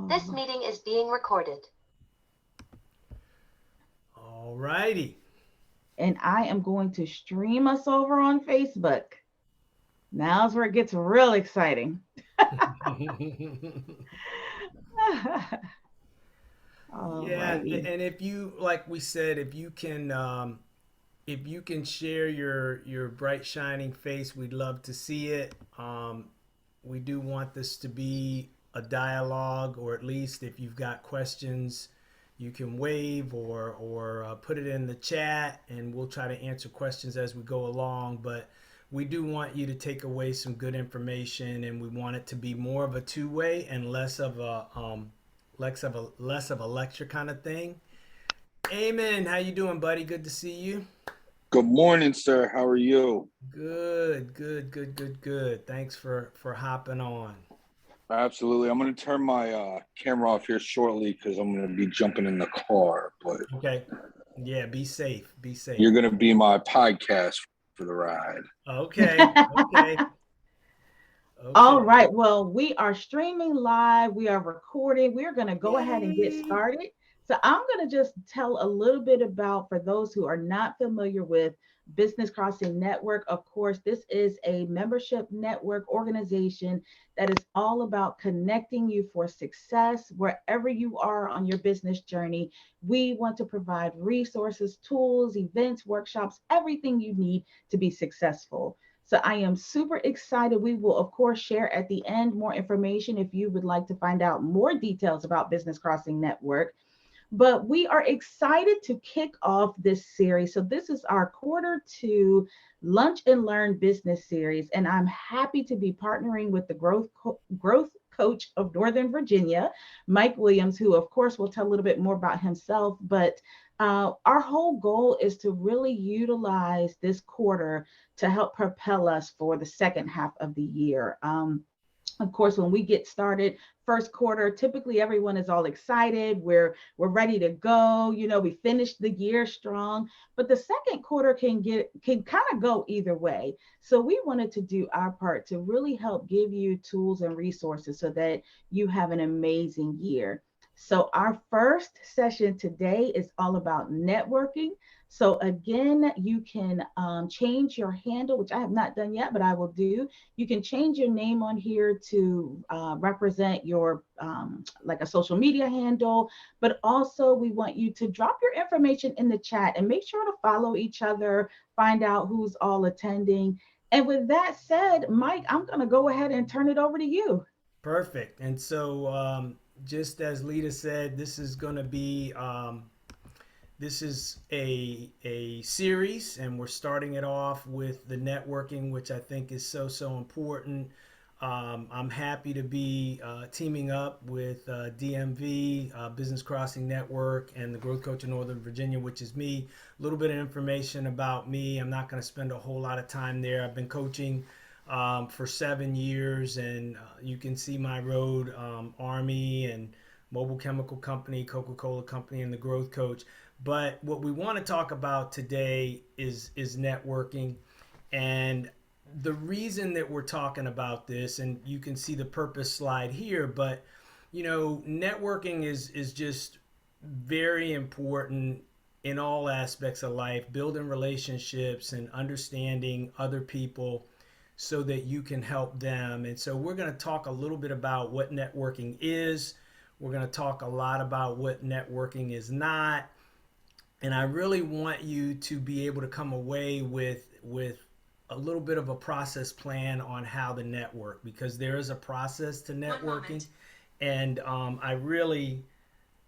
This meeting is being recorded. All righty. And I am going to stream us over on Facebook. Now's where it gets real exciting. All Yeah, righty. and if you, like we said, if you can share your bright shining face, we'd love to see it. We do want this to be a dialogue, or at least if you've got questions, you can wave or put it in the chat, and we'll try to answer questions as we go along. But we do want you to take away some good information, and we want it to be more of a two-way and less of a lecture kind of thing. Amen. How you doing, buddy? Good to see you. Good morning, sir. How are you? Good. Thanks for hopping on. Absolutely. I'm going to turn my camera off here shortly because I'm going to be jumping in the car. But Okay. Yeah, be safe. Be safe. you're going to be my podcast for the ride. Okay. All Okay. right. Well, we are streaming live. We are recording. We're going to go ahead and get Yay. started. So, I'm going to just tell a little bit about, for those who are not familiar with Business Crossing Network. Of course, this is a membership network organization that is all about connecting you for success wherever you are on your business journey. We want to provide resources, tools, events, workshops, everything you need to be successful. So I am super excited. We will, of course, share at the end more information if you would like to find out more details about Business Crossing Network. But we are excited to kick off this series. So this is our quarter 2 Lunch and Learn business series, and I'm happy to be partnering with the growth coach of Northern Virginia, Mike Williams, who of course will tell a little bit more about himself. But our whole goal is to really utilize this quarter to help propel us for the second half of the year. Of course, when we get started first quarter, typically everyone is all excited. We're ready to go. We finished the year strong, but the second quarter can kind of go either way. So we wanted to do our part to really help give you tools and resources so that you have an amazing year. So our first session today is all about networking. So again, you can change your handle, which I have not done yet, but I will do. You can change your name on here to represent your like a social media handle, but also we want you to drop your information in the chat and make sure to follow each other, find out who's all attending. And with that said, Mike, I'm going to go ahead and turn it over to you. Perfect. And so, just as Lita said, this is a series, and we're starting it off with the networking, which I think is so important. I'm happy to be teaming up with DMV, Business Crossing Network, and the Growth Coach of Northern Virginia, which is me. A little bit of information about me. I'm not going to spend a whole lot of time there. I've been coaching for 7 years, and you can see my road: Army and Mobile Chemical Company, Coca-Cola Company, and the Growth Coach. But what we want to talk about today is networking, and the reason that we're talking about this, and you can see the purpose slide here, but networking is just very important in all aspects of life, building relationships and understanding other people so that you can help them. And so we're going to talk a little bit about what networking is. We're going to talk a lot about what networking is not. And I really want you to be able to come away with a little bit of a process plan on how to network, because there is a process to networking. And I really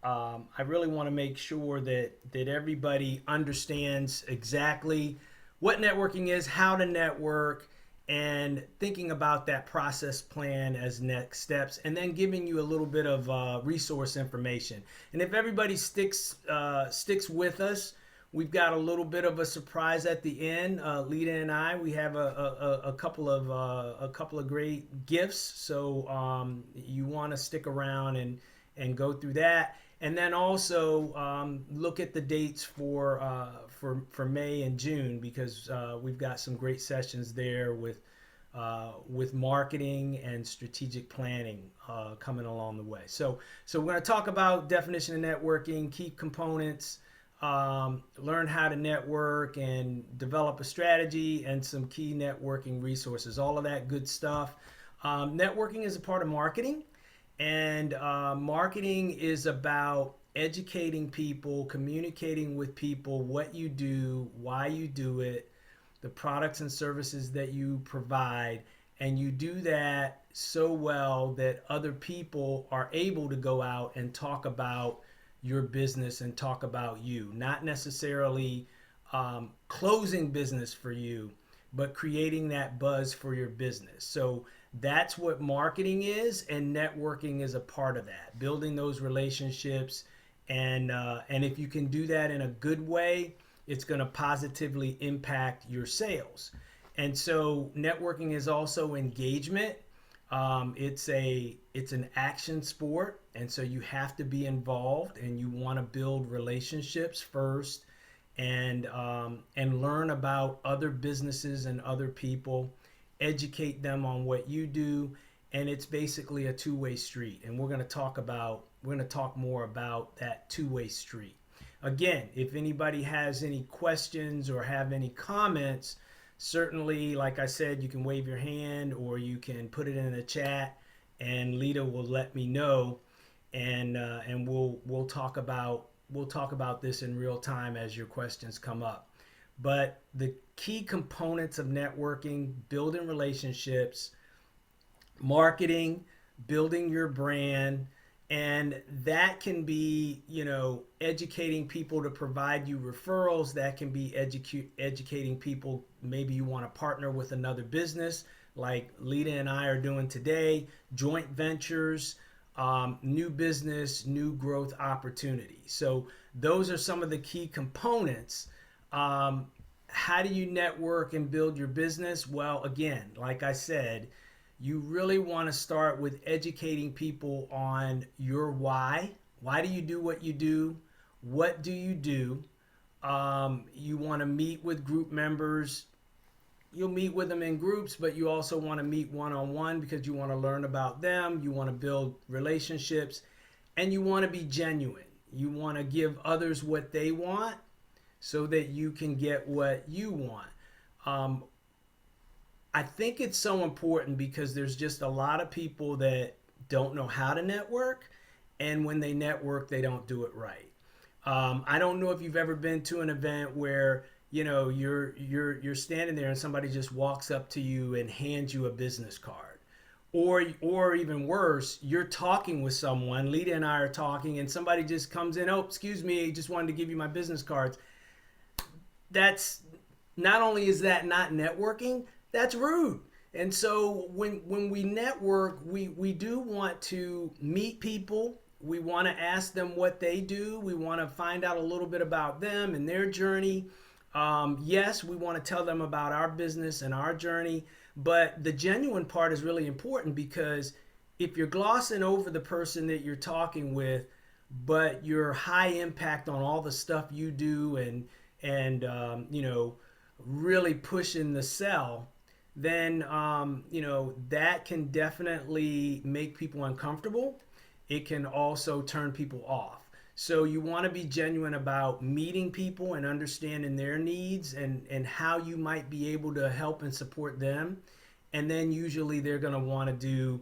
want to make sure that everybody understands exactly what networking is, how to network, and thinking about that process plan as next steps, and then giving you a little bit of resource information. And if everybody sticks with us, we've got a little bit of a surprise at the end. Lita and I, we have a couple of great gifts. So you want to stick around and go through that. And then also look at the dates for May and June, because we've got some great sessions there with with marketing and strategic planning coming along the way. So we're going to talk about definition of networking, key components, learn how to network and develop a strategy, and some key networking resources, all of that good stuff. Networking is a part of marketing, and marketing is about educating people, communicating with people what you do, why you do it, the products and services that you provide, and you do that so well that other people are able to go out and talk about your business and talk about you, not necessarily closing business for you, but creating that buzz for your business. So that's what marketing is, and networking is a part of that, building those relationships. And if you can do that in a good way, it's going to positively impact your sales. And so networking is also engagement. It's an action sport, and so you have to be involved, and you want to build relationships first, and learn about other businesses and other people, educate them on what you do, and it's basically a two-way street. And we're going to talk more about that two-way street. Again, if anybody has any questions or have any comments, certainly, like I said, you can wave your hand or you can put it in the chat, and Lita will let me know, and we'll talk about this in real time as your questions come up. But the key components of networking: building relationships, marketing, building your brand. And that can be, educating people to provide you referrals. That can be educating people. Maybe you want to partner with another business like Lita and I are doing today, joint ventures, new business, new growth opportunities. So those are some of the key components. How do you network and build your business? Well, again, like I said, you really want to start with educating people on your why. Why do you do what you do? What do you do? You want to meet with group members. You'll meet with them in groups, but you also want to meet one-on-one because you want to learn about them. You want to build relationships, and you want to be genuine. You want to give others what they want so that you can get what you want. I think it's so important because there's just a lot of people that don't know how to network, and when they network, they don't do it right. I don't know if you've ever been to an event where you're standing there and somebody just walks up to you and hands you a business card, or even worse, you're talking with someone. Lita and I are talking, and somebody just comes in. Oh, excuse me, I just wanted to give you my business cards. That's not only is that not networking, that's rude. And so when we network, we do want to meet people. We want to ask them what they do. We want to find out a little bit about them and their journey. Yes, we want to tell them about our business and our journey, but the genuine part is really important, because if you're glossing over the person that you're talking with, but you're high impact on all the stuff you do and really pushing the sell, then that can definitely make people uncomfortable. It can also turn people off. So you want to be genuine about meeting people and understanding their needs and how you might be able to help and support them. And then usually they're going to want to do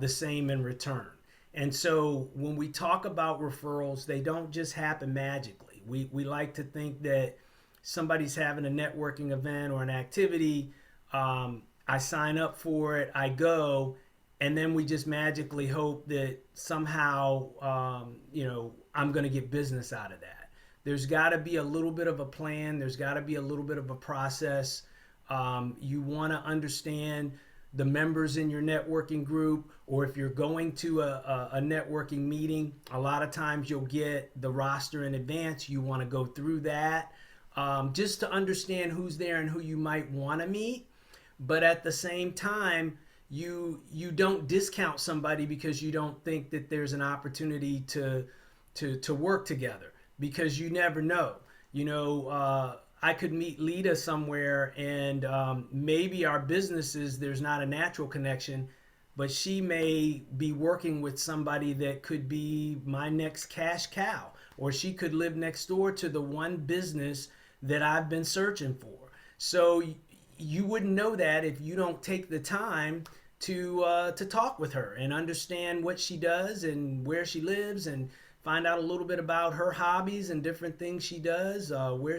the same in return. And so when we talk about referrals, they don't just happen magically. We like to think that somebody's having a networking event or an activity. I sign up for it, I go, and then we just magically hope that somehow, I'm going to get business out of that. There's got to be a little bit of a plan. There's got to be a little bit of a process. You want to understand the members in your networking group, or if you're going to a networking meeting, a lot of times you'll get the roster in advance. You want to go through that just to understand who's there and who you might want to meet. But at the same time, you don't discount somebody because you don't think that there's an opportunity to work together, because you never know. I could meet Lita somewhere, and maybe our businesses, there's not a natural connection, but she may be working with somebody that could be my next cash cow, or she could live next door to the one business that I've been searching for. So you wouldn't know that if you don't take the time to talk with her and understand what she does and where she lives, and find out a little bit about her hobbies and different things she does, where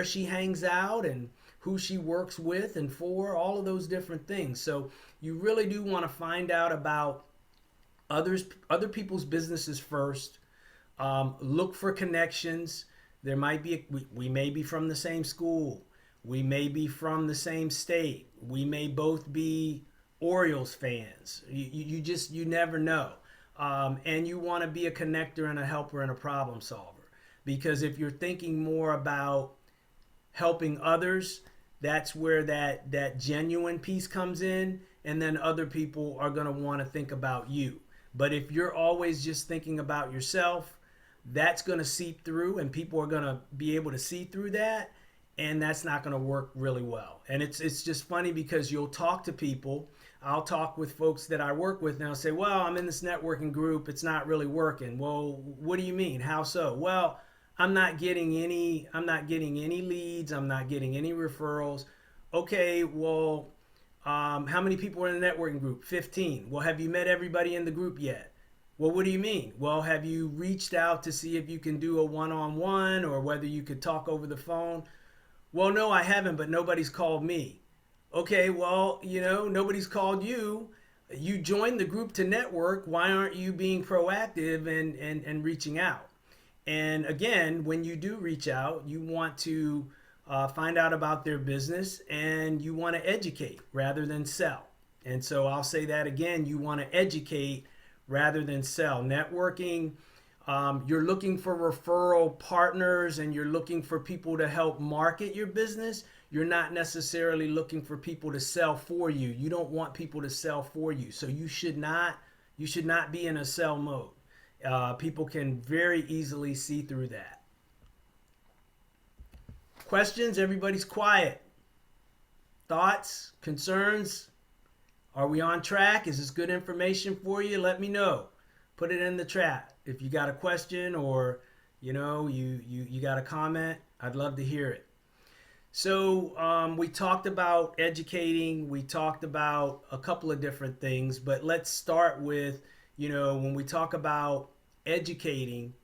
she hangs out, and who she works with and for, all of those different things. So you really do want to find out about other people's businesses first. Look for connections. There might be we may be from the same school. We may be from the same state. We may both be Orioles fans. You never know. And you want to be a connector and a helper and a problem solver, because if you're thinking more about helping others, that's where that genuine piece comes in, and then other people are going to want to think about you. But if you're always just thinking about yourself, that's going to seep through, and people are going to be able to see through that, and that's not going to work really well. And it's just funny, because you'll talk to people. I'll talk with folks that I work with, and I'll say, well, I'm in this networking group, it's not really working. Well, what do you mean? How so? Well, I'm not getting any leads, I'm not getting any referrals. Okay, well, how many people are in the networking group? 15. Well, have you met everybody in the group yet? Well, what do you mean? Well, have you reached out to see if you can do a one-on-one, or whether you could talk over the phone? Well, no, I haven't, but nobody's called me. Okay, well, nobody's called you. You joined the group to network. Why aren't you being proactive and reaching out? And again, when you do reach out, you want to find out about their business, and you want to educate rather than sell. And so I'll say that again, you want to educate rather than sell. Networking, you're looking for referral partners, and you're looking for people to help market your business. You're not necessarily looking for people to sell for you. You don't want people to sell for you. So you should not be in a sell mode. People can very easily see through that. Questions? Everybody's quiet. Thoughts? Concerns? Are we on track? Is this good information for you? Let me know. Put it in the chat. If you got a question, or you got a comment, I'd love to hear it. So we talked about educating. We talked about a couple of different things, but let's start with, when we talk about educating,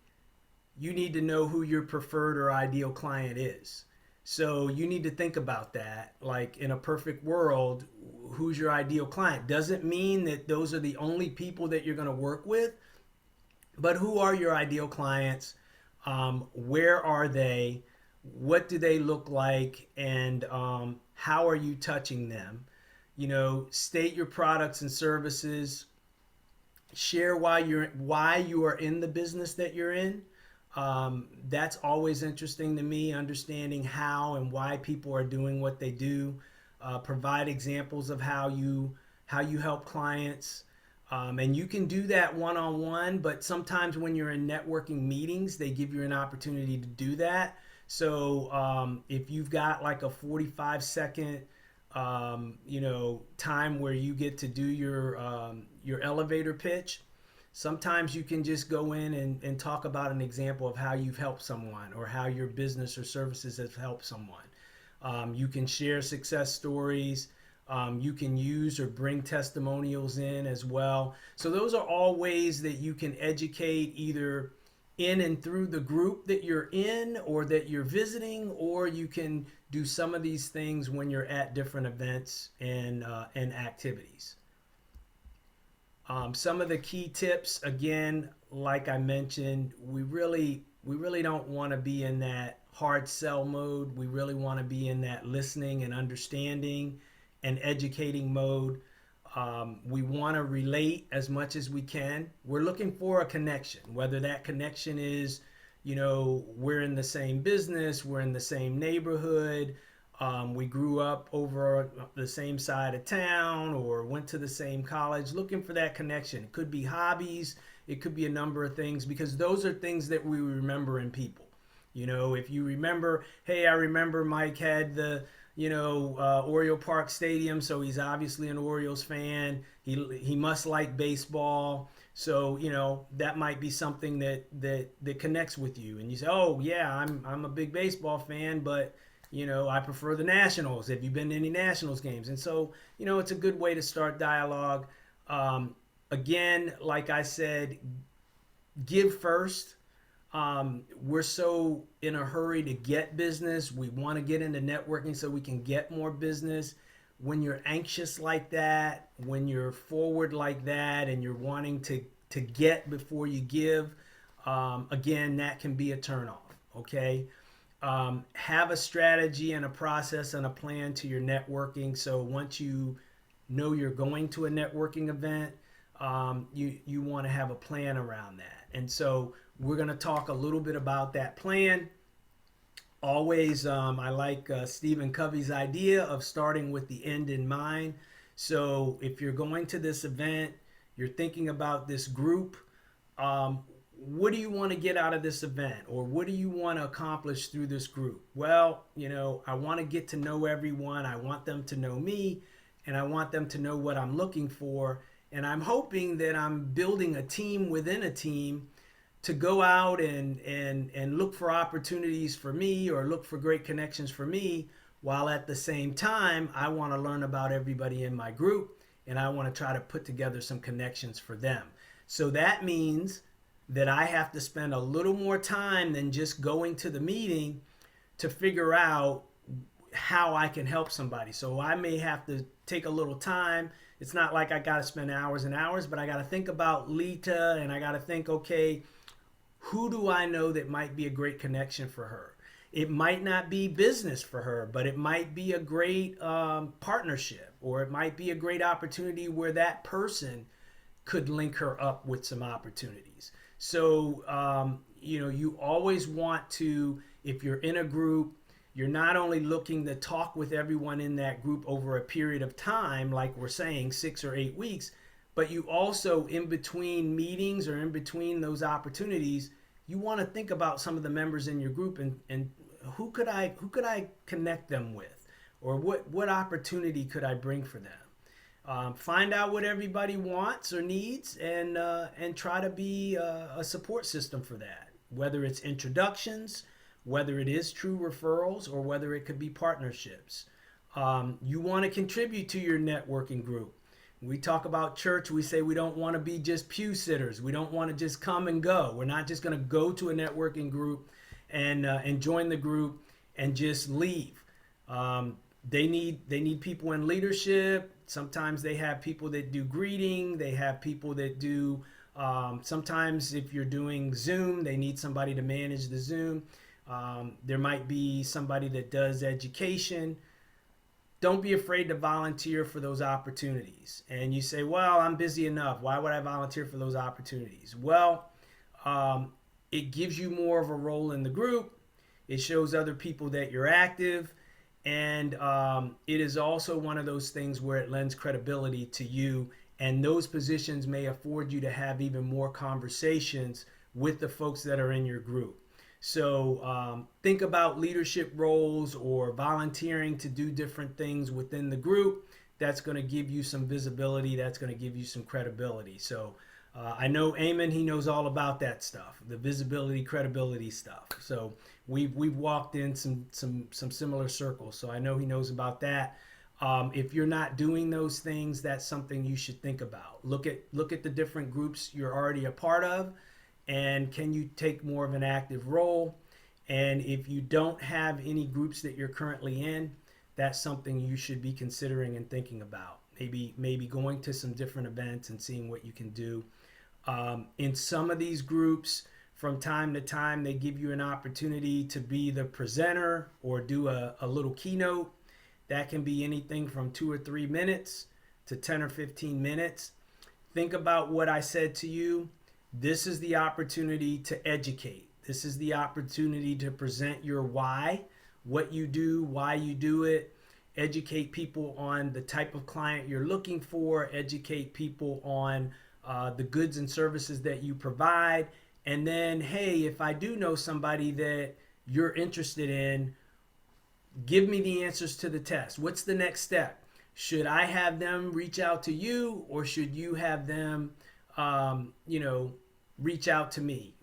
you need to know who your preferred or ideal client is. So you need to think about that. Like, in a perfect world, who's your ideal client? Doesn't mean that those are the only people that you're going to work with, but who are your ideal clients? Where are they? What do they look like? And how are you touching them? State your products and services. Share why you are in the business that you're in. That's always interesting to me, understanding how and why people are doing what they do. Provide examples of how you help clients. And you can do that one-on-one, but sometimes when you're in networking meetings, they give you an opportunity to do that. So if you've got like a 45-second time where you get to do your elevator pitch, sometimes you can just go in and talk about an example of how you've helped someone, or how your business or services have helped someone. You can share success stories. You can use or bring testimonials in as well. So those are all ways that you can educate, either in and through the group that you're in or that you're visiting, or you can do some of these things when you're at different events and activities. Some of the key tips, again, like I mentioned, we really don't want to be in that hard sell mode. We really want to be in that listening and understanding and educating mode. We want to relate as much as we can. We're looking for a connection, whether that connection is, we're in the same business, we're in the same neighborhood, we grew up over the same side of town, or went to the same college. Looking for that connection. It could be hobbies, it could be a number of things, because those are things that we remember in people. You know, if you remember, hey, I remember Mike had the, Oriole Park Stadium, so he's obviously an Orioles fan. He must like baseball. So, that might be something that connects with you. And you say, oh, yeah, I'm a big baseball fan, but, I prefer the Nationals. Have you been to any Nationals games? And so, it's a good way to start dialogue. Again, like I said, give first. We're so in a hurry to get business. We want to get into networking so we can get more business. When you're anxious like that, when you're forward like that, and you're wanting to get before you give, again, that can be a turnoff. Okay. Have a strategy and a process and a plan to your networking. So once you know you're going to a networking event, you want to have a plan around that. And so we're going to talk a little bit about that plan. Always, I like Stephen Covey's idea of starting with the end in mind. So if you're going to this event, you're thinking about this group, what do you want to get out of this event, or what do you want to accomplish through this group? Well, I want to get to know everyone. I want them to know me, and I want them to know what I'm looking for. And I'm hoping that I'm building a team within a team to go out and look for opportunities for me, or look for great connections for me, while at the same time, I want to learn about everybody in my group, and I want to try to put together some connections for them. So that means that I have to spend a little more time than just going to the meeting to figure out how I can help somebody. So I may have to take a little time. It's not like I got to spend hours and hours, but I got to think about Lita, and I got to think, okay, who do I know that might be a great connection for her? It might not be business for her, but it might be a great partnership, or it might be a great opportunity where that person could link her up with some opportunities. So, you always want to, if you're in a group, you're not only looking to talk with everyone in that group over a period of time, like we're saying, 6 or 8 weeks, but you also, in between meetings or in between those opportunities, you want to think about some of the members in your group, and who could I connect them with, or what opportunity could I bring for them? Find out what everybody wants or needs, and try to be a support system for that. Whether it's introductions, whether it is true referrals, or whether it could be partnerships. You want to contribute to your networking group. We talk about church, we say we don't want to be just pew sitters. We don't want to just come and go. We're not just going to go to a networking group and join the group and just leave. They need people in leadership. Sometimes they have people that do greeting. They have people that do, sometimes if you're doing Zoom, they need somebody to manage the Zoom. There might be somebody that does education. Don't be afraid to volunteer for those opportunities. And you say, well, I'm busy enough. Why would I volunteer for those opportunities? Well, it gives you more of a role in the group. It shows other people that you're active. And it is also one of those things where it lends credibility to you. And those positions may afford you to have even more conversations with the folks that are in your group. So think about leadership roles or volunteering to do different things within the group. That's going to give you some visibility. That's going to give you some credibility. So I know Eamon, he knows all about that stuff, the visibility, credibility stuff. So we've walked in some similar circles. So I know he knows about that. If you're not doing those things, that's something you should think about. Look at the different groups you're already a part of. And can you take more of an active role? And if you don't have any groups that you're currently in, that's something you should be considering and thinking about. Maybe going to some different events and seeing what you can do. In some of these groups, from time to time, they give you an opportunity to be the presenter or do a little keynote. That can be anything from 2 or 3 minutes to 10 or 15 minutes. Think about what I said to you. This is the opportunity to educate. This is the opportunity to present your why, what you do, why you do it, educate people on the type of client you're looking for, educate people on the goods and services that you provide. And then, hey, if I do know somebody that you're interested in, give me the answers to the test. What's the next step? Should I have them reach out to you, or should you have them, reach out to me?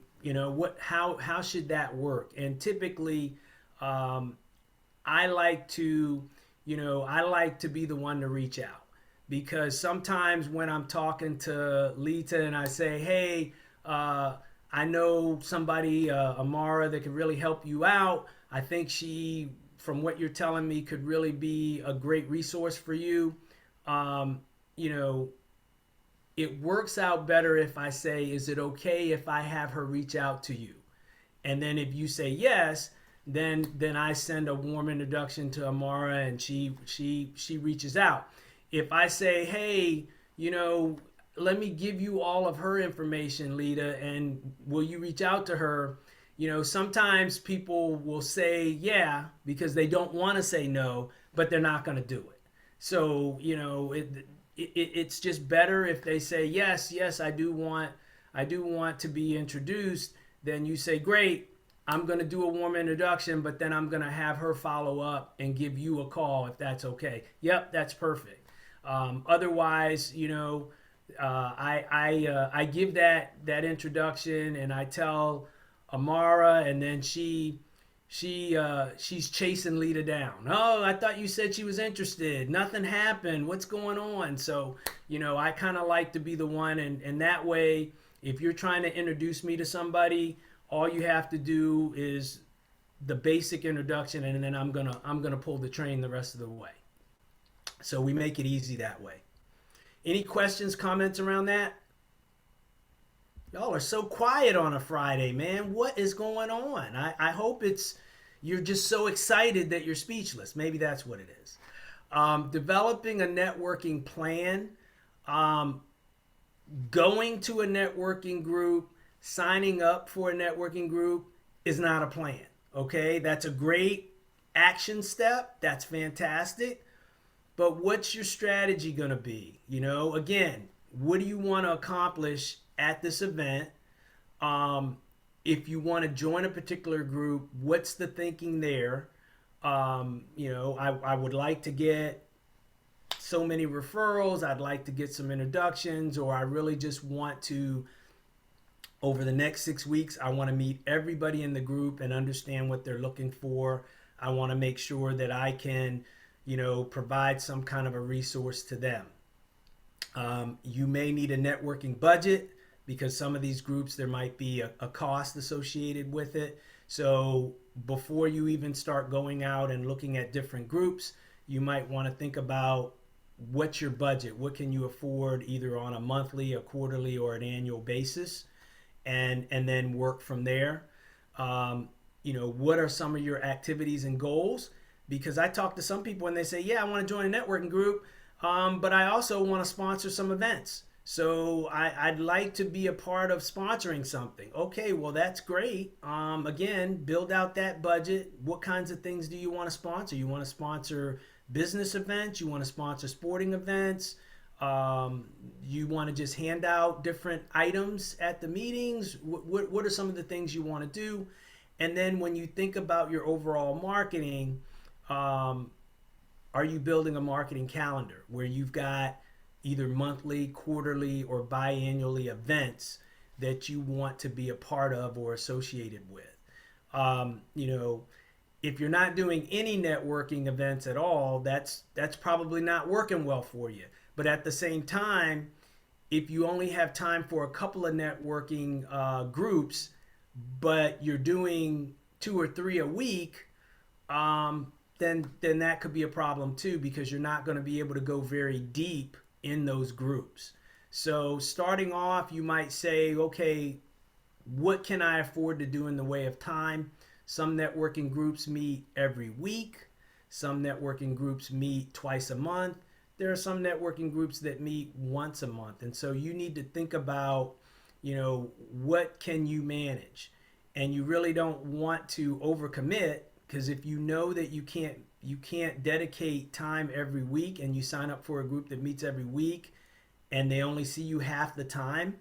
How should that work? And typically, I like to, I like to be the one to reach out, because sometimes when I'm talking to Lita and I say, hey, I know somebody, Amara, that could really help you out. I think she, from what you're telling me, could really be a great resource for you. Um, you know, it works out better if I say, is it okay if I have her reach out to you? And then if you say yes, then I send a warm introduction to Amara, and she reaches out. If I say, hey, let me give you all of her information, Lita, and will you reach out to her? Sometimes people will say yeah because they don't want to say no, but they're not going to do it. So it's just better if they say yes, I do want to be introduced. Then you say, great, I'm going to do a warm introduction, but then I'm going to have her follow up and give you a call if that's okay. Yep, that's perfect. Otherwise, I give that introduction, and I tell Amara, and then she's chasing Lita down. Oh, I thought you said she was interested. Nothing happened. What's going on? So, I kind of like to be the one, and that way, if you're trying to introduce me to somebody, all you have to do is the basic introduction, and then I'm gonna pull the train the rest of the way. So we make it easy that way. Any questions, comments around that? Y'all are so quiet on a Friday, man. What is going on? I hope you're just so excited that you're speechless. Maybe that's what it is. Developing a networking plan, going to a networking group, signing up for a networking group is not a plan. Okay, that's a great action step. That's fantastic. But what's your strategy going to be? Again, what do you want to accomplish at this event? If you want to join a particular group, what's the thinking there? I would like to get so many referrals. I'd like to get some introductions, or I really just want to, over the next 6 weeks, I want to meet everybody in the group and understand what they're looking for. I want to make sure that I can, provide some kind of a resource to them. You may need a networking budget, because some of these groups, there might be a cost associated with it. So before you even start going out and looking at different groups, you might want to think about, what's your budget? What can you afford, either on a monthly, a quarterly, or an annual basis? And then work from there. What are some of your activities and goals? Because I talk to some people and they say, yeah, I want to join a networking group, but I also want to sponsor some events. So I'd like to be a part of sponsoring something. Okay, well, that's great. Again, build out that budget. What kinds of things do you want to sponsor? You want to sponsor business events? You want to sponsor sporting events? You want to just hand out different items at the meetings? What are some of the things you want to do? And then when you think about your overall marketing, are you building a marketing calendar where you've got either monthly, quarterly, or biannually events that you want to be a part of or associated with? If you're not doing any networking events at all, that's probably not working well for you. But at the same time, if you only have time for a couple of networking groups, but you're doing 2 or 3 a week, then that could be a problem too, because you're not going to be able to go very deep in those groups. So starting off, you might say, okay, what can I afford to do in the way of time? Some networking groups meet every week. Some networking groups meet twice a month. There are some networking groups that meet once a month. And so you need to think about, what can you manage? And you really don't want to overcommit, because if you know that you can't dedicate time every week, and you sign up for a group that meets every week and they only see you half the time,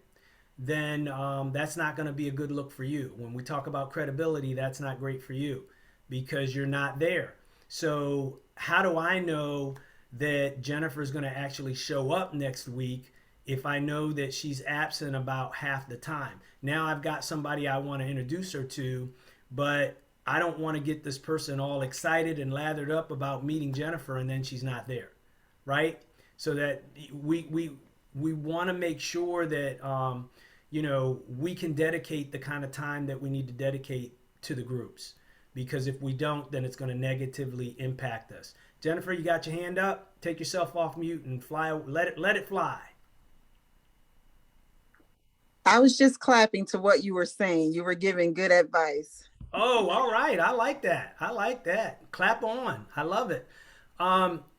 then that's not going to be a good look for you. When we talk about credibility, that's not great for you because you're not there. So how do I know that Jennifer is going to actually show up next week if I know that she's absent about half the time? Now I've got somebody I want to introduce her to, but I don't want to get this person all excited and lathered up about meeting Jennifer and then she's not there, right? So that we want to make sure that we can dedicate the kind of time that we need to dedicate to the groups, because if we don't, then it's going to negatively impact us. Jennifer, you got your hand up? Take yourself off mute and fly. Let it fly. I was just clapping to what you were saying. You were giving good advice. Oh, all right. I like that. I like that. Clap on. I love it.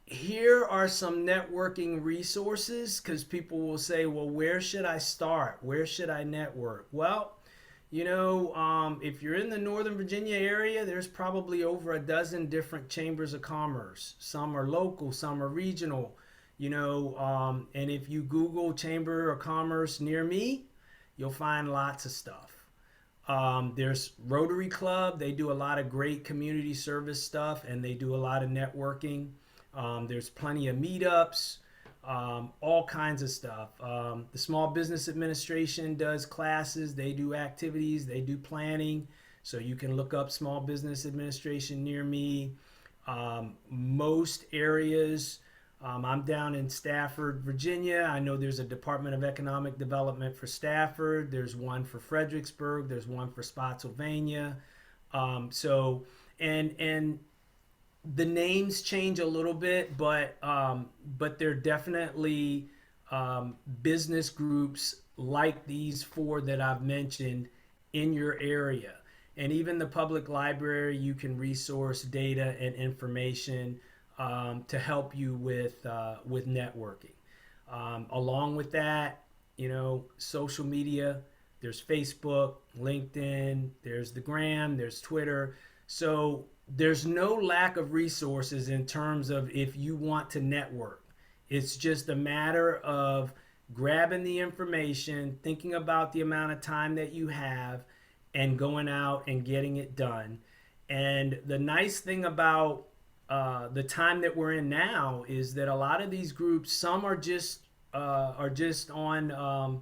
Here are some networking resources, because people will say, well, where should I start? Where should I network? Well, if you're in the Northern Virginia area, there's probably over a dozen different chambers of commerce. Some are local, some are regional, and if you Google Chamber of Commerce near me, you'll find lots of stuff. There's Rotary Club. They do a lot of great community service stuff, and they do a lot of networking. There's plenty of meetups, all kinds of stuff. The Small Business Administration does classes. They do activities. They do planning. So you can look up Small Business Administration near me. Most areas, I'm down in Stafford, Virginia. I know there's a Department of Economic Development for Stafford. There's one for Fredericksburg. There's one for Spotsylvania. And the names change a little bit, but they're definitely business groups like these four that I've mentioned in your area. And even the public library, you can resource data and information to help you with networking. Along with that, social media, there's Facebook, LinkedIn, there's the Gram, there's Twitter. So there's no lack of resources in terms of if you want to network. It's just a matter of grabbing the information, thinking about the amount of time that you have, and going out and getting it done. And the nice thing about the time that we're in now is that a lot of these groups, some are just on,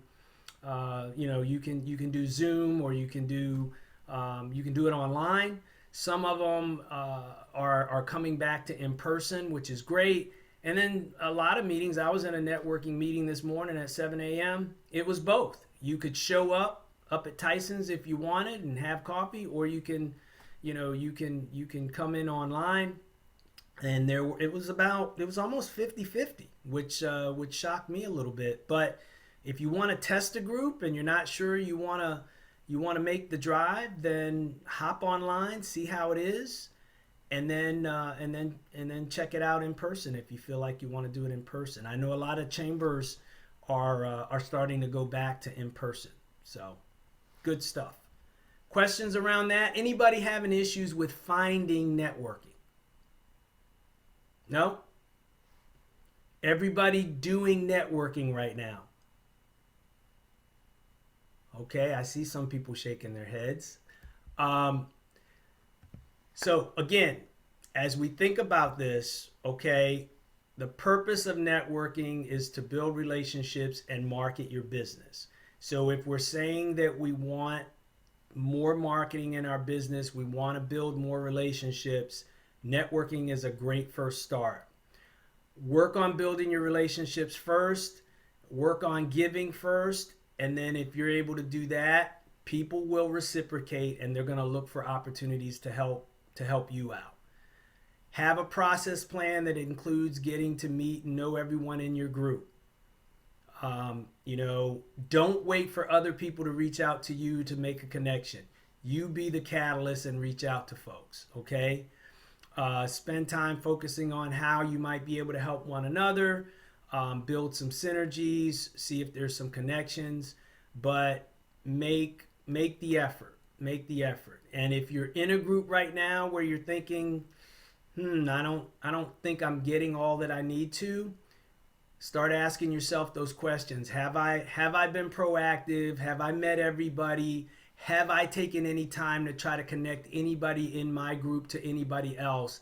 you can do Zoom, or you can do it online. Some of them are coming back to in person, which is great. And then a lot of meetings. I was in a networking meeting this morning at 7 a.m. It was both. You could show up at Tyson's if you wanted and have coffee, or you can come in online. And it was almost 50-50, which shocked me a little bit. But if you want to test a group and you're not sure you want to make the drive, then hop online, see how it is, and then check it out in person if you feel like you want to do it in person. I know a lot of chambers are starting to go back to in person. So good stuff. Questions around that? Anybody having issues with finding networking? No? Everybody doing networking right now? Okay, I see some people shaking their heads. So again, as we think about this, okay, the purpose of networking is to build relationships and market your business. So if we're saying that we want more marketing in our business, we want to build more relationships, networking is a great first start. Work on building your relationships first, work on giving first, and then if you're able to do that, people will reciprocate and they're going to look for opportunities to help you out. Have a process plan that includes getting to meet and know everyone in your group. Don't wait for other people to reach out to you to make a connection. You be the catalyst and reach out to folks, okay? Spend time focusing on how you might be able to help one another, build some synergies, see if there's some connections, but make the effort. Make the effort. And if you're in a group right now where you're thinking, I don't think I'm getting all that I need to, Start asking yourself those questions. Have I been proactive? Have I met everybody? Have I taken any time to try to connect anybody in my group to anybody else?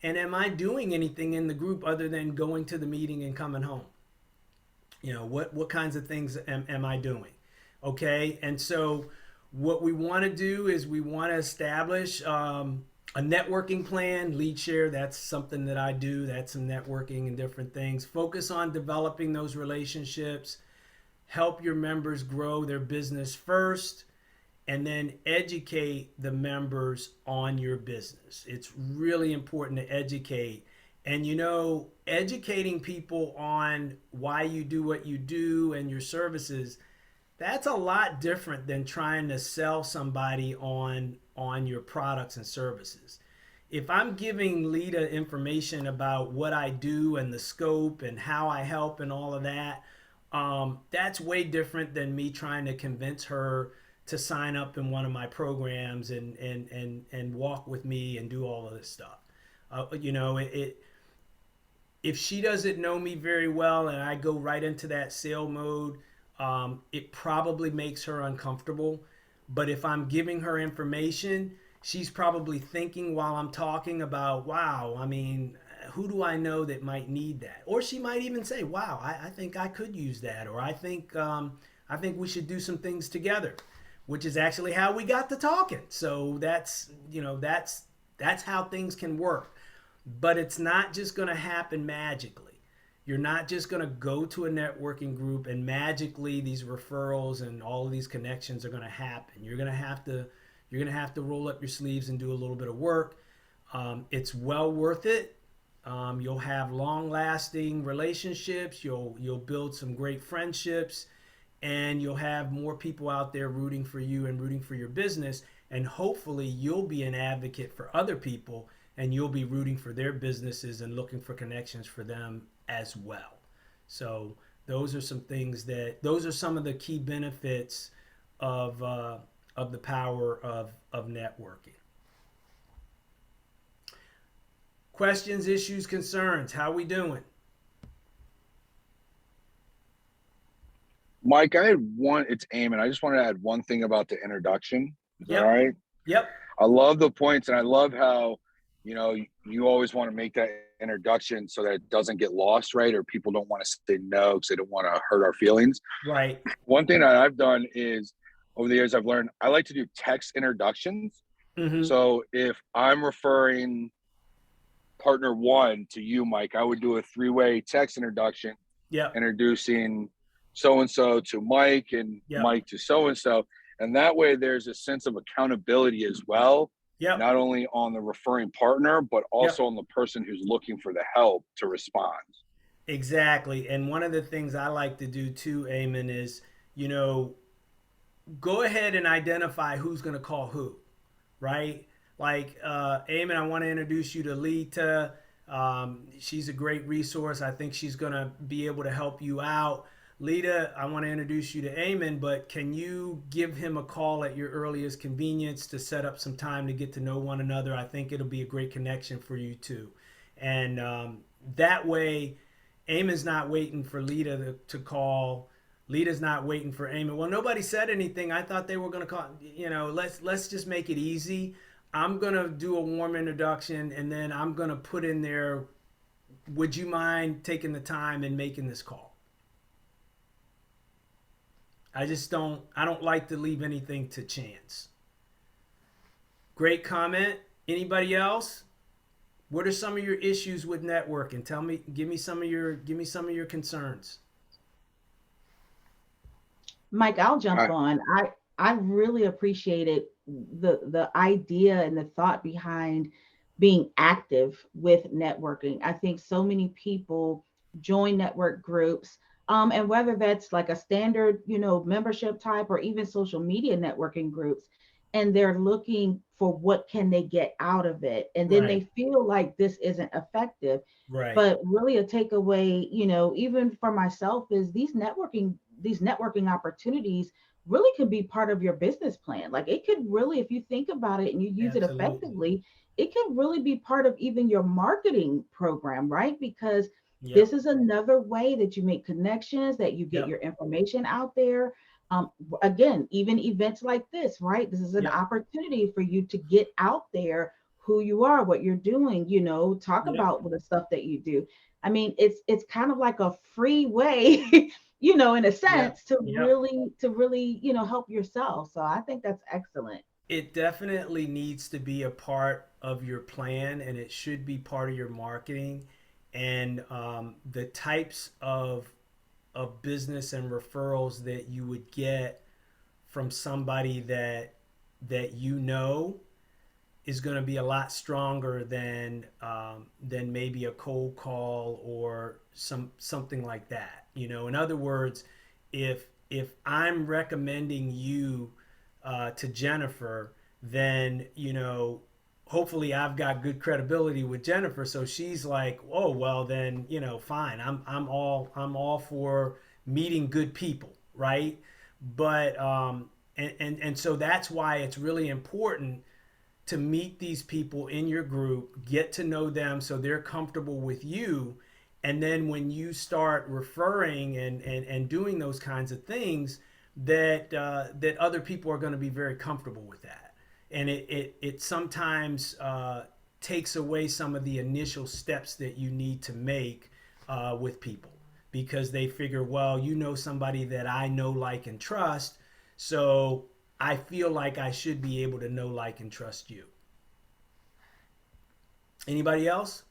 And am I doing anything in the group other than going to the meeting and coming home? What kinds of things am I doing? Okay, and so what we want to do is we want to establish a networking plan. Lead share, that's something that I do. That's some networking and different things. Focus on developing those relationships. Help your members grow their business first, and then educate the members on your business. It's really important to educate. And educating people on why you do what you do and your services, that's a lot different than trying to sell somebody on your products and services. If I'm giving Lita information about what I do and the scope and how I help and all of that, that's way different than me trying to convince her to sign up in one of my programs and walk with me and do all of this stuff. If she doesn't know me very well and I go right into that sale mode, it probably makes her uncomfortable. But if I'm giving her information, she's probably thinking while I'm talking about, wow, I mean, who do I know that might need that? Or she might even say, wow, I think I could use that. Or I think we should do some things together, which is actually how we got to talking. So that's how things can work. But it's not just going to happen magically. You're not just going to go to a networking group and magically these referrals and all of these connections are going to happen. You're going to have to roll up your sleeves and do a little bit of work. It's well worth it. You'll have long-lasting relationships. You'll build some great friendships, and you'll have more people out there rooting for you and rooting for your business. And hopefully, you'll be an advocate for other people, and you'll be rooting for their businesses and looking for connections for them as well. So those are some of the key benefits of the power of networking. Questions, issues, concerns. How we doing? Mike, it's Eamon. I just wanted to add one thing about the introduction. Is that Yep. all right? Yep. I love the points, and I love how, you always want to make that introduction so that it doesn't get lost, right? Or people don't want to say no because they don't want to hurt our feelings. Right. One thing that I've done is, over the years, I've learned I like to do text introductions. Mm-hmm. So if I'm referring partner one to you, Mike, I would do a 3-way text introduction, introducing so-and-so to Mike and Mike to so-and-so. And that way there's a sense of accountability as well. Yep. Not only on the referring partner, but also on the person who's looking for the help to respond. Exactly. And one of the things I like to do too, Eamon, is, go ahead and identify who's going to call who, right? Like, Eamon, I want to introduce you to Lita. She's a great resource. I think she's going to be able to help you out. Lita, I want to introduce you to Eamon, but can you give him a call at your earliest convenience to set up some time to get to know one another? I think it'll be a great connection for you two. And that way, Eamon's not waiting for Lita to call. Lita's not waiting for Eamon. Well, nobody said anything. I thought they were going to call. Let's just make it easy. I'm going to do a warm introduction, and then I'm going to put in there, would you mind taking the time and making this call? I don't like to leave anything to chance. Great comment. Anybody else? What are some of your issues with networking? Give me some of your concerns. Mike, I'll jump on. I really appreciated the idea and the thought behind being active with networking. I think so many people join network groups, and whether that's like a standard, membership type or even social media networking groups, and they're looking for what can they get out of it. And then they feel like this isn't effective. Right. But really a takeaway, even for myself, is these networking opportunities really could be part of your business plan. Like it could really, if you think about it and you use it effectively, it can really be part of even your marketing program, right? Because This is another way that you make connections, that you get Yep. your information out there. Again, even events like this, right? This is an Yep. opportunity for you to get out there who you are, what you're doing, talk Yep. about the stuff that you do. I mean, it's kind of like a free way, in a sense, to Yep. really, help yourself. So I think that's excellent. It definitely needs to be a part of your plan, and it should be part of your marketing. And the types of business and referrals that you would get from somebody that is going to be a lot stronger than maybe a cold call or something like that. In other words, if I'm recommending you to Jennifer, then hopefully I've got good credibility with Jennifer, so she's like, oh well, then fine. I'm all for meeting good people, right? But and so that's why it's really important to meet these people in your group, get to know them so they're comfortable with you. And then when you start referring and doing those kinds of things, that other people are going to be very comfortable with that. And it sometimes takes away some of the initial steps that you need to make with people, because they figure, well, somebody that I know, like, and trust, so I feel like I should be able to know, like, and trust you. Anybody else?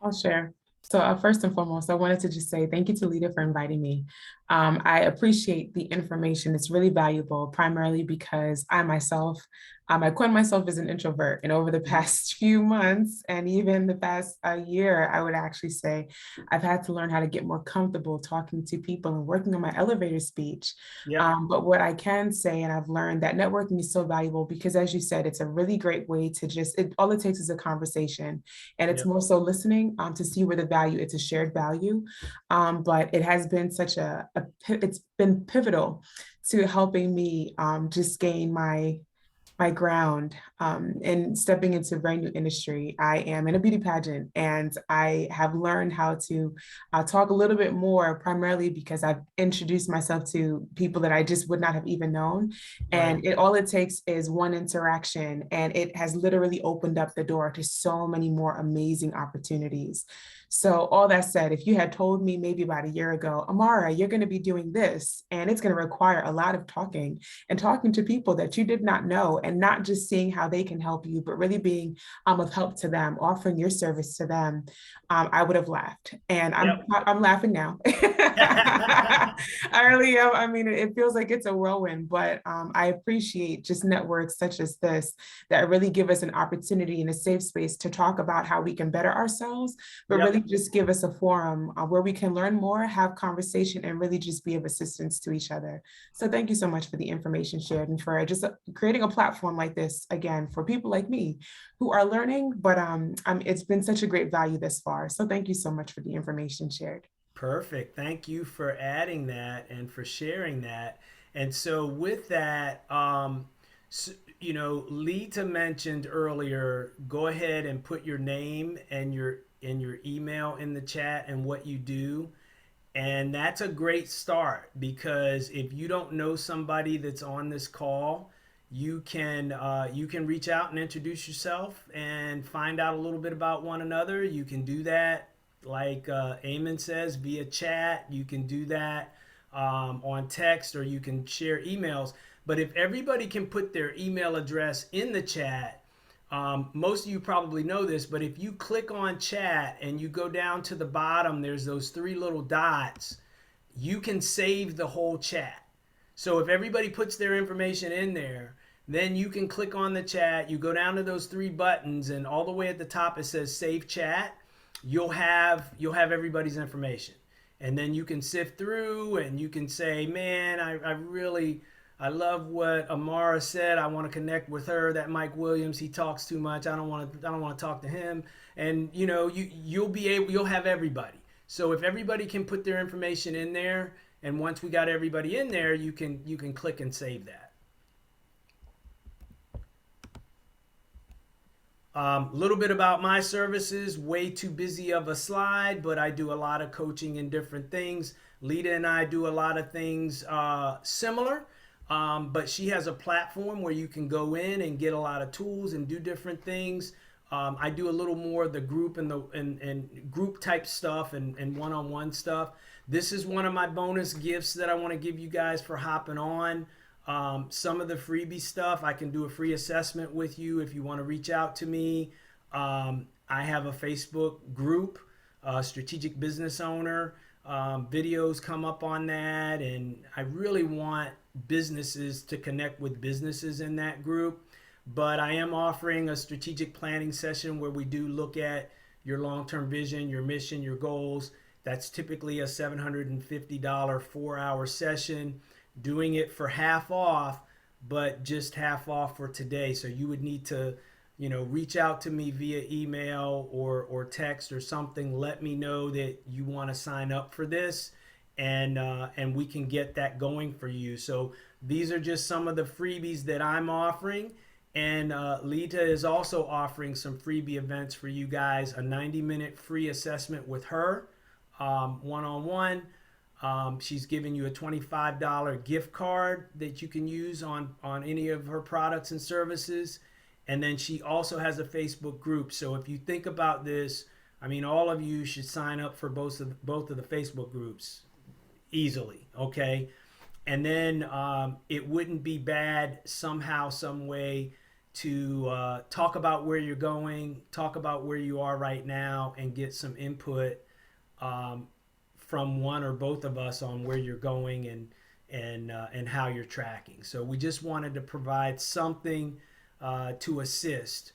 I'll share. So first and foremost, I wanted to just say thank you to Lita for inviting me. I appreciate the information. It's really valuable, primarily because I myself, I coined myself as an introvert. And over the past few months and even the past year, I would actually say I've had to learn how to get more comfortable talking to people and working on my elevator speech. But what I can say, and I've learned, that networking is so valuable because, as you said, it's a really great way to all it takes is a conversation. And it's more so listening to see where the value, it's a shared value. But it has been it's been pivotal to helping me just gain my ground in stepping into a very new industry. I am in a beauty pageant, and I have learned how to talk a little bit more, primarily because I've introduced myself to people that I just would not have even known. Right. And all it takes is one interaction, and it has literally opened up the door to so many more amazing opportunities. So all that said, if you had told me maybe about a year ago, Amara, you're going to be doing this, and it's going to require a lot of talking to people that you did not know, and not just seeing how they can help you, but really being of help to them, offering your service to them, I would have laughed. And I'm laughing now. I really am. I mean, it feels like it's a whirlwind, but I appreciate just networks such as this that really give us an opportunity and a safe space to talk about how we can better ourselves, but really just give us a forum where we can learn more, have conversation, and really just be of assistance to each other. So thank you so much for the information shared and for just creating a platform like this, again, for people like me who are learning, but it's been such a great value thus far. So thank you so much for the information shared. Perfect. Thank you for adding that and for sharing that. And so with that, Lita mentioned earlier, go ahead and put your name and your email in the chat and what you do. And that's a great start, because if you don't know somebody that's on this call, you can reach out and introduce yourself and find out a little bit about one another. You can do that, like Eamon says, via chat. You can do that on text, or you can share emails. But if everybody can put their email address in the chat, most of you probably know this, but if you click on chat and you go down to the bottom, there's those three little dots. You can save the whole chat. So if everybody puts their information in there, then you can click on the chat. You go down to those three buttons, and all the way at the top it says Save Chat. You'll have everybody's information, and then you can sift through and you can say, man, I love what Amara said. I want to connect with her. That Mike Williams, he talks too much. I don't want to talk to him. And you'll have everybody. So if everybody can put their information in there, and once we got everybody in there, you can click and save that. Little bit about my services, way too busy of a slide, but I do a lot of coaching in different things. Lita and I do a lot of things similar, but she has a platform where you can go in and get a lot of tools and do different things. I do a little more of the group and group type stuff and one-on-one stuff. This is one of my bonus gifts that I want to give you guys for hopping on. Some of the freebie stuff, I can do a free assessment with you if you want to reach out to me. I have a Facebook group, Strategic Business Owner. Videos come up on that, and I really want businesses to connect with businesses in that group. But I am offering a strategic planning session where we do look at your long-term vision, your mission, your goals. That's typically a $750 4-hour session. Doing it for half off, but just half off for today. So you would need to, reach out to me via email or text or something. Let me know that you want to sign up for this, and we can get that going for you. So these are just some of the freebies that I'm offering. And Lita is also offering some freebie events for you guys, a 90-minute free assessment with her, one-on-one. She's giving you a $25 gift card that you can use on any of her products and services. And then she also has a Facebook group. So if you think about this, all of you should sign up for both of the Facebook groups easily, okay? And then it wouldn't be bad somehow, some way to talk about where you're going, talk about where you are right now, and get some input from one or both of us on where you're going and how you're tracking. So we just wanted to provide something to assist.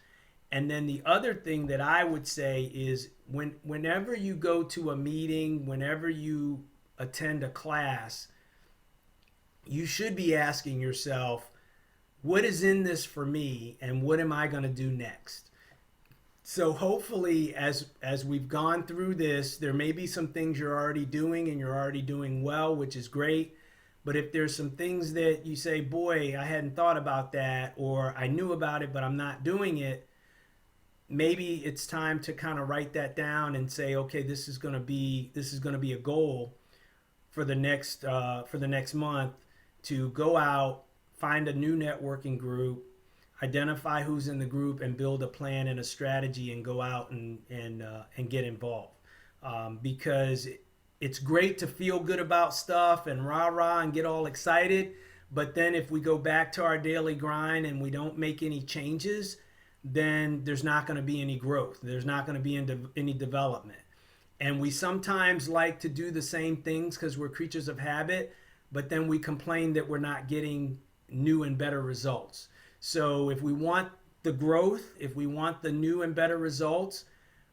And then the other thing that I would say is whenever you go to a meeting, whenever you attend a class, you should be asking yourself, what is in this for me, and what am I going to do next? So hopefully, as we've gone through this, there may be some things you're already doing and you're already doing well, which is great. But if there's some things that you say, boy, I hadn't thought about that, or I knew about it, but I'm not doing it, maybe it's time to kind of write that down and say, okay, this is going to be a goal for the next month, to go out, find a new networking group, identify who's in the group, and build a plan and a strategy, and go out and get involved. Because it's great to feel good about stuff and rah and get all excited, but then if we go back to our daily grind and we don't make any changes, then there's not going to be any growth. There's not going to be any development. And we sometimes like to do the same things because we're creatures of habit, but then we complain that we're not getting new and better results. So if we want the growth, if we want the new and better results,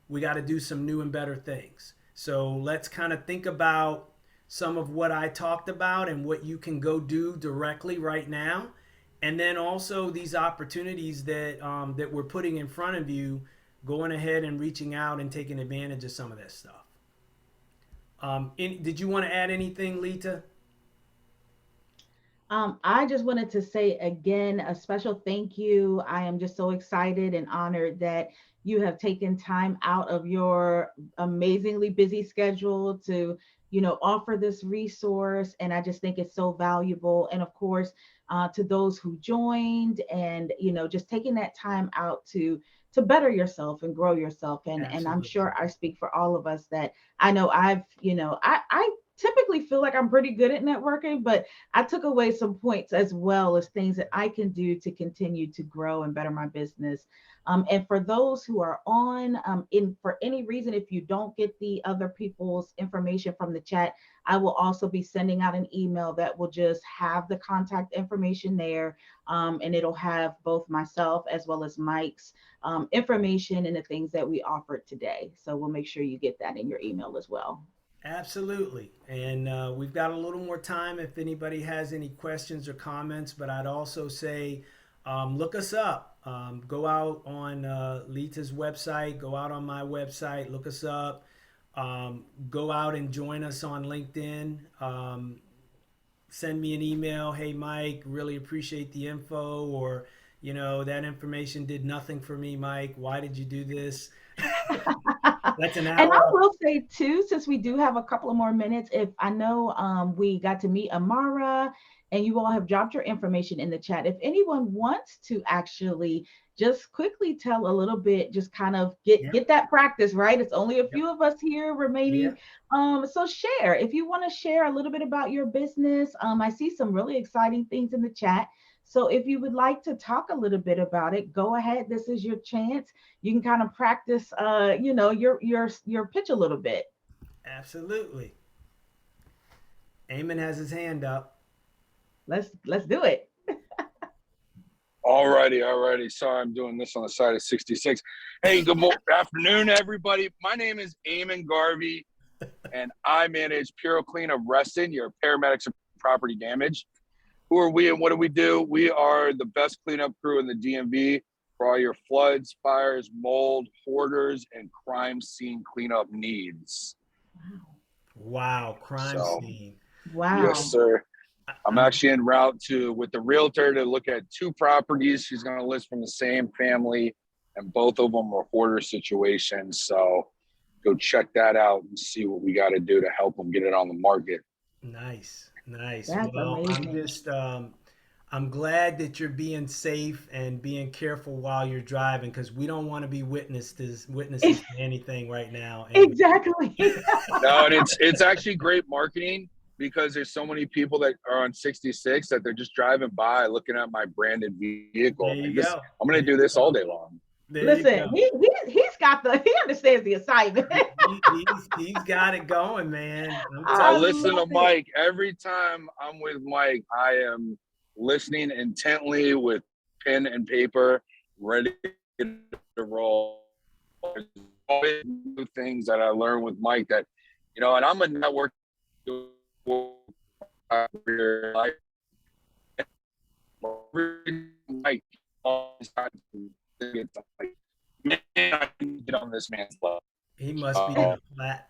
we got to do some new and better things. So let's kind of think about some of what I talked about and what you can go do directly right now. And then also these opportunities that we're putting in front of you, going ahead and reaching out and taking advantage of some of that stuff. Did you want to add anything, Lita? I just wanted to say again, a special thank you. I am just so excited and honored that you have taken time out of your amazingly busy schedule to, offer this resource. And I just think it's so valuable. And of course, to those who joined and, just taking that time out to better yourself and grow yourself. And I'm sure I speak for all of us that I know I typically feel like I'm pretty good at networking, but I took away some points as well as things that I can do to continue to grow and better my business. And for those who are on, for any reason, if you don't get the other people's information from the chat, I will also be sending out an email that will just have the contact information there. And it'll have both myself as well as Mike's information and the things that we offered today. So we'll make sure you get that in your email as well. Absolutely. And we've got a little more time if anybody has any questions or comments, but I'd also say look us up. Go out on Lita's website, go out on my website, look us up. Go out and join us on LinkedIn. Send me an email. Hey, Mike, really appreciate the info. Or, you know, that information did nothing for me, Mike. Why did you do this? That's an And I hour. will say too, since we do have a couple of more minutes, if I know we got to meet Amara and you all have dropped your information in the chat. If anyone wants to actually just quickly tell a little bit, just kind of Yeah. get that practice, right? It's only a few of us here Yeah. remaining. So share. If you want to share a little bit about your business, I see some really exciting things in the chat. So if you would like to talk a little bit about it, go ahead. This is your chance. You can kind of practice your pitch a little bit. Absolutely. Eamon has his hand up. Let's do it. Alrighty. Sorry, I'm doing this on the side of 66. Hey, good afternoon, everybody. My name is Eamon Garvey, and I manage Pure Clean of Reston, your paramedics of property damage. Who are we and what do we do? We are the best cleanup crew in the DMV for all your floods, fires, mold, hoarders, and crime scene cleanup needs. Wow, crime scene. Wow. Yes, sir. I'm actually en route with the realtor to look at 2 properties. She's going to list from the same family, and both of them are hoarder situations. So go check that out and see what we got to do to help them get it on the market. Nice. That's amazing. I'm glad that you're being safe and being careful while you're driving, because we don't want to be witnesses to anything right now. And Exactly. No, and it's actually great marketing, because there's so many people that are on 66 that they're just driving by looking at my branded vehicle. There you go. I'm going to do this all day long. Listen, he understands the assignment. He's got it going, man. I listen to Mike. Every time I'm with Mike, I am listening intently with pen and paper, ready to roll. There's always new things that I learn with Mike that, you know, and I'm a network. Mike, man, I can get on this man's level. He must be in a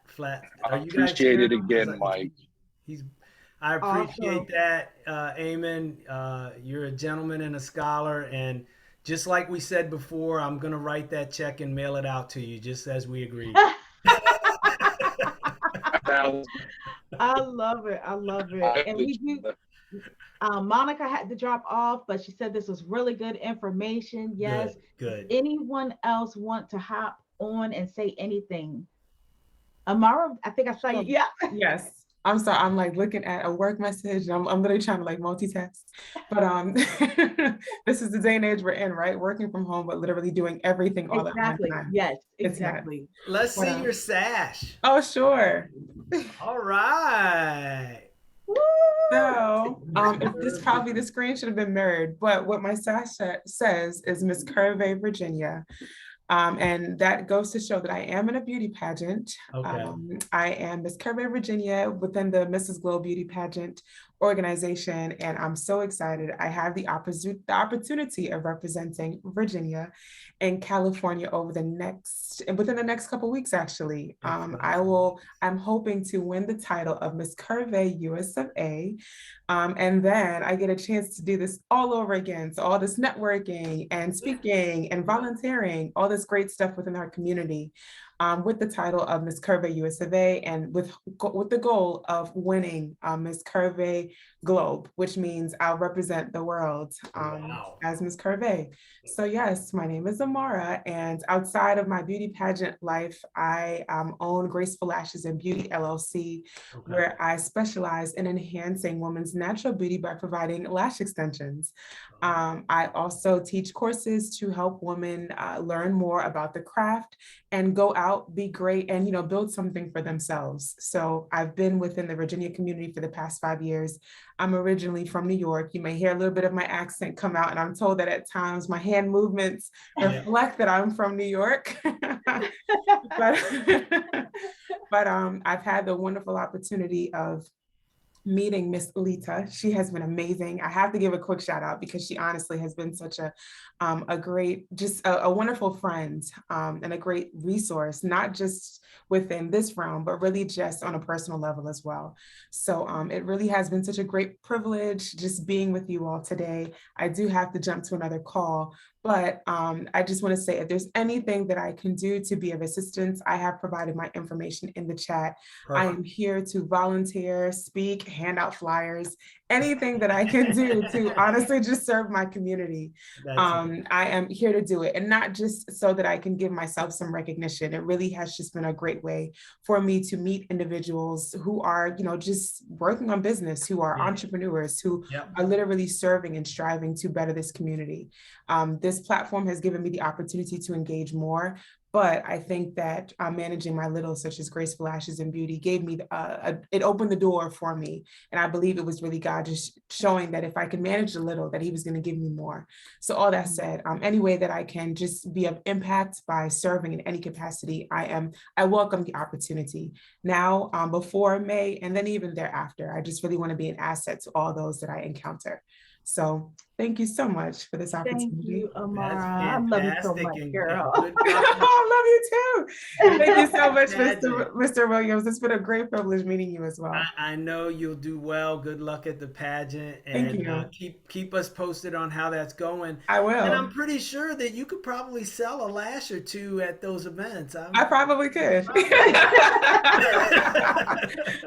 flat. I appreciate it again, Mike. I appreciate that, Eamon. You're a gentleman and a scholar, and just like we said before, I'm gonna write that check and mail it out to you, just as we agreed. I love it. And we do. Monica had to drop off, but she said this was really good information. Yes. Good. Anyone else want to hop on and say anything? Amara, I think I saw you. Yeah. Yes. I'm sorry. I'm like looking at a work message. I'm literally trying to like multitask. But this is the day and age we're in, right? Working from home, but literally doing everything all at one time. Yes, exactly. Let's see your sash. Oh, sure. All right. So, the screen should have been mirrored, but what my sash says is Miss Curve, Virginia. And that goes to show that I am in a beauty pageant. Okay. I am Miss Curve, Virginia within the Mrs. Glow Beauty Pageant organization, and I'm so excited. I have the opportunity of representing Virginia and California within the next couple of weeks, actually. I'm hoping to win the title of Miss Curve US of A. And then I get a chance to do this all over again. So all this networking and speaking and volunteering, all this great stuff within our community, with the title of Miss Curve US of A, and with the goal of winning Miss Curve Globe, which means I'll represent the world as Miss Curve. So yes, my name is Amara, and outside of my beauty pageant life, I own Graceful Lashes and Beauty LLC, where I specialize in enhancing women's natural beauty by providing lash extensions. I also teach courses to help women learn more about the craft and go out, be great, and build something for themselves. So I've been within the Virginia community for the past 5 years. I'm originally from New York. You may hear a little bit of my accent come out, and I'm told that at times my hand movements reflect that I'm from New York. but I've had the wonderful opportunity of meeting Miss Lita. She has been amazing. I have to give a quick shout out because she honestly has been such a great, just a wonderful friend, and a great resource, not just within this realm, but really just on a personal level as well. So it really has been such a great privilege just being with you all today. I do have to jump to another call, but I just want to say if there's anything that I can do to be of assistance, I have provided my information in the chat. Perfect. I am here to volunteer, speak, hand out flyers, anything that I can do to honestly just serve my community. I am here to do it, and not just so that I can give myself some recognition. It really has just been a great way for me to meet individuals who are, just working on business, who are entrepreneurs, who are literally serving and striving to better this community. This platform has given me the opportunity to engage more, but I think that managing my little, such as Graceful Ashes and Beauty, gave me, it opened the door for me. And I believe it was really God just showing that if I could manage a little, that he was going to give me more. So all that said, any way that I can just be of impact by serving in any capacity, I welcome the opportunity now, before May, and then even thereafter. I just really want to be an asset to all those that I encounter. So thank you so much for this opportunity. Thank you, Amara. I love you so much, girl. I love you too. Thank you so much, Mr. Williams. It's been a great privilege meeting you as well. I know you'll do well. Good luck at the pageant, and thank you. Keep us posted on how that's going. I will. And I'm pretty sure that you could probably sell a lash or two at those events. I probably could. I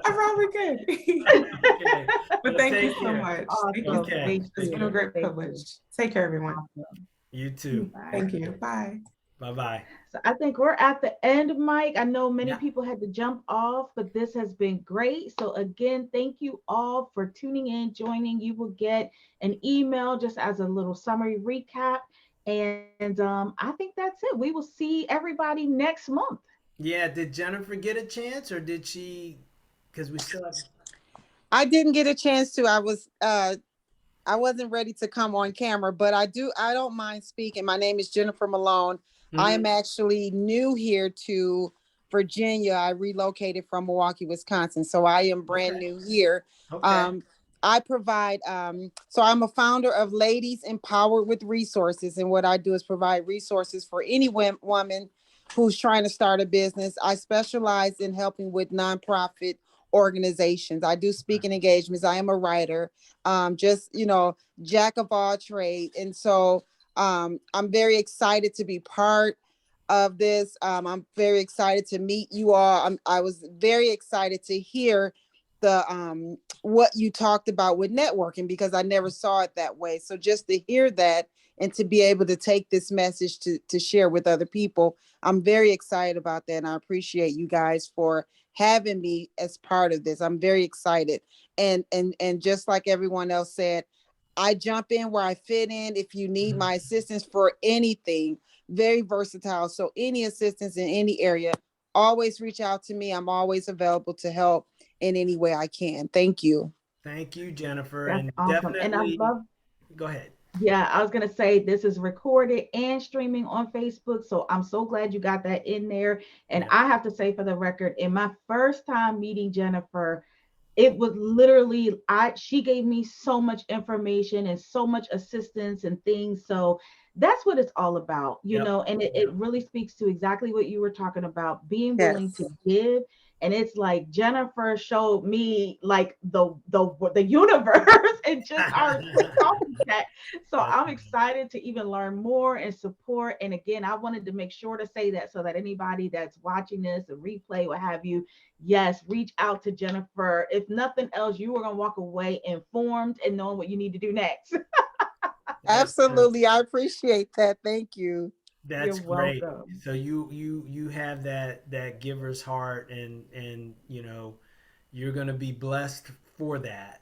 probably could. Okay. But thank you so much. Awesome. Thank you. Okay. It's been a great privilege. Take care, everyone. Awesome. You too. Bye. Thank you. Bye. Bye-bye. So I think we're at the end, Mike. I know many people had to jump off, but this has been great. So again, thank you all for tuning in, joining. You will get an email just as a little summary recap. And I think that's it. We will see everybody next month. Yeah. Did Jennifer get a chance, or did she? Because we still have... I didn't get a chance to. I wasn't ready to come on camera, but I don't mind speaking. My name is Jennifer Malone. Mm-hmm. I am actually new here to Virginia. I relocated from Milwaukee, Wisconsin. So I am brand new here. Okay. I provide, so I'm a founder of Ladies Empowered with Resources. And what I do is provide resources for any woman who's trying to start a business. I specialize in helping with nonprofit organizations. I do speaking engagements. I am a writer, jack of all trades. And so I'm very excited to be part of this. I'm very excited to meet you all. I was very excited to hear the what you talked about with networking, because I never saw it that way. So just to hear that and to be able to take this message to share with other people, I'm very excited about that. And I appreciate you guys for having me as part of this. I'm very excited. And just like everyone else said, I jump in where I fit in. If you need my assistance for anything, very versatile. So any assistance in any area, always reach out to me. I'm always available to help in any way I can. Thank you. Thank you, Jennifer. That's and awesome. Definitely, and I love, go ahead. Yeah, I was going to say this is recorded and streaming on Facebook. So I'm so glad you got that in there. And I have to say, for the record, in my first time meeting Jennifer, it was literally, she gave me so much information and so much assistance and things. So that's what it's all about, you know, and it really speaks to exactly what you were talking about, being willing to give. And it's like Jennifer showed me like the universe and just our talking chat. So I'm excited to even learn more and support. And again, I wanted to make sure to say that so that anybody that's watching this, a replay, what have you, yes, reach out to Jennifer. If nothing else, you are going to walk away informed and knowing what you need to do next. Absolutely. I appreciate that. Thank you. That's great. So you have that giver's heart, and you know, you're going to be blessed for that.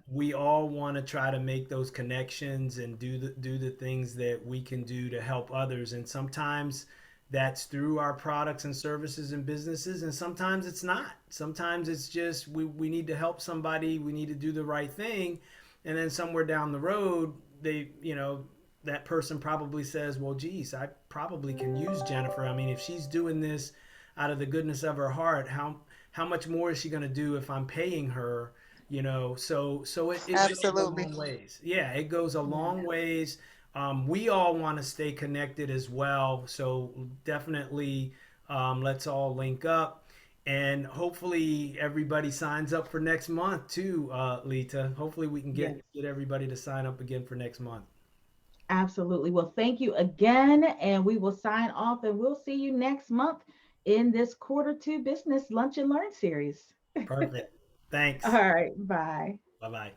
We all want to try to make those connections and do the things that we can do to help others. And sometimes that's through our products and services and businesses. And sometimes it's not. Sometimes it's just, we need to help somebody. We need to do the right thing. And then somewhere down the road, that person probably says, well, geez, I probably can use Jennifer. I mean, if she's doing this out of the goodness of her heart, how much more is she going to do if I'm paying her? You know, so it goes a Absolutely. long ways. Yeah, it goes a Yeah. long ways. We all want to stay connected as well, so definitely let's all link up. And hopefully everybody signs up for next month too, Lita. Hopefully we can Yes. get everybody to sign up again for next month. Absolutely. Well, thank you again, and we will sign off, and we'll see you next month in this quarter two business lunch and learn series. Perfect. Thanks. All right. Bye. Bye bye.